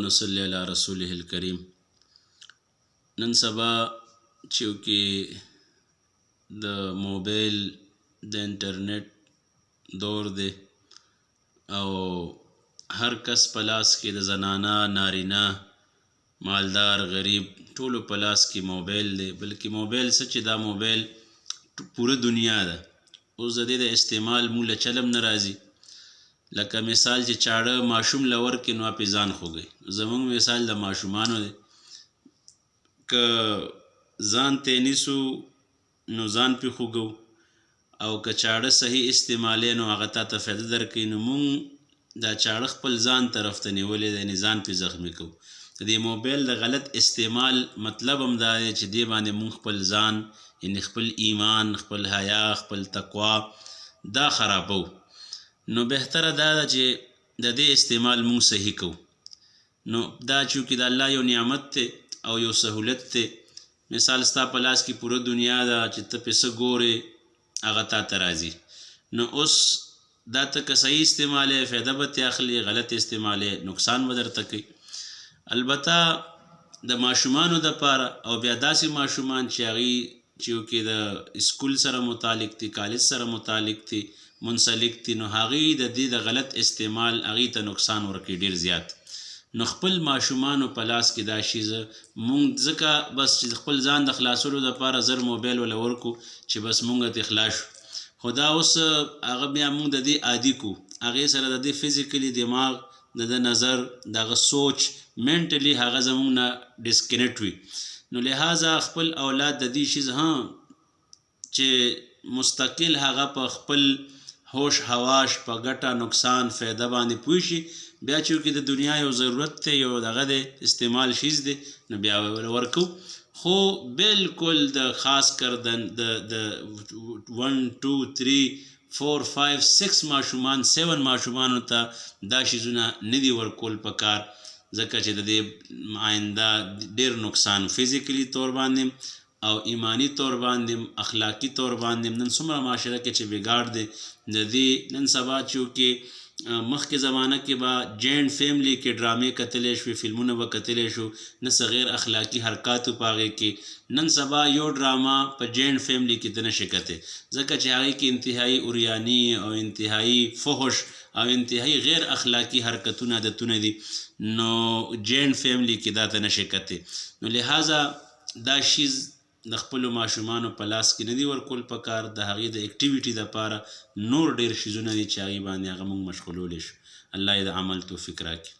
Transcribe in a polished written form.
ونصلي على رسوله الكريم. نن سبا چونکې د موبایل د انټرنیټ دور دی او هر کس په لاس کې د زنانه نارینه مالدار غریب ټولو په لاس کې موبایل دی، بلکې موبایل څه چې دا موبایل پوره دنیا ده. اوس د دې د استعمال موږ له چلم نه راځي. لکه مثال چې چاړه ماشوم له ورکړي نو پې ځان خوږوي. زموږ مثال د ماشومانو دی، که ځان ته نیسو نو ځان پې خوږو، او که چاړه صحیح استعمالی نو هغه تا ته فایده درکوي. نو موږ دا چاړه خپل ځان طرف ته نیولی دی، یعنې ځان پې زخمي کوو. د دې موبایل د غلط استعمال مطلب هم دا دی چې دې باندې موږ خپل ځان، یعنې خپل ایمان، خپل حیا، خپل تقوا دا خرابو. نو بهتره دا ده چې د دې استعمال موږ صحیح کوو. نو دا چونکې د الله یو نعمت دی او یو سهولت دی. مثال ستا په لاس کې پوره دنیا ده چې ته پې څه ګورې هغه تا ته راځي. نو اوس دا ته که صحیح استعمالی فایده به ترې اخلي، غلط استعمالی نقصان به درته کوي. البته د ماشومانو دپاره او بیا داسې ماشومان چې هغوی چونکې د سکول سره متعلق دي، کالج سره متعلق دي، منسلک دي، نو هغوی د دې د غلط استعمال هغوی ته نقصان ورکوي ډېر زیات. نو خپل ماشومانو په لاس کې دا شي مونږ ځکه بس چې خپل ځان د خلاصولو دپاره زر موبایل وله ورکو چې بس مونږ ترې خلاص شو. خو دا اوس هغه بیا مونږ د دې عادي کو، هغې سره د دې فزیکلی دماغ، د ده نظر، د هغه سوچ، منټلی هغه زمونږ نه ډسکنیکټ وي. نو لہذا خپل اولاد د دې شي چې مستقل هغه په خپل هوش هواش په ګټه نقصان فایده باندې پوه شي. بیا چونکې د دنیا یو ضرورت دی، یو دغه دی استعمال شیز دی، نو بیا ورکو. خو بالکل د خاص کر د 1 2 3 4 5 6 ماشومان 7 ماشومانو ته دا شیزونه نه دي ورکول پکار، ځکه چې د دې آینده ډېر نقصان فزیکلی طور باندې او ایمانی طور باندې، اخلاقی طور باندې. نن څومره معاشره کې چې بګاړ دی د دې. نن سبا چونکې مخکې زمانه کې به جینټ فیملی کې ډرامې کتلی شوې، فلمونه به کتلی شو، نه څه غیر اخلاقي حرکاتو په هغې کې. نن سبا یو ډراما په جینټ فیملی کې ته نشي کتی، ځکه چې هغې کې انتهایی اوریاني او انتهایی فحش او انتهایی غیر اخلاقي حرکتونه عادتونه دي. نو جینټ فیملی کې دا ته نشي کتی. نو لہذا دا شیز د خپلو ماشومانو په لاس کې نه دي ورکول پکار. د هغې د اکټیویټي دپاره نور ډېر شیزونه دي چې هغې باندې هغه موږ مشغولولی شو. الله یې د عمل توفیق راکړي.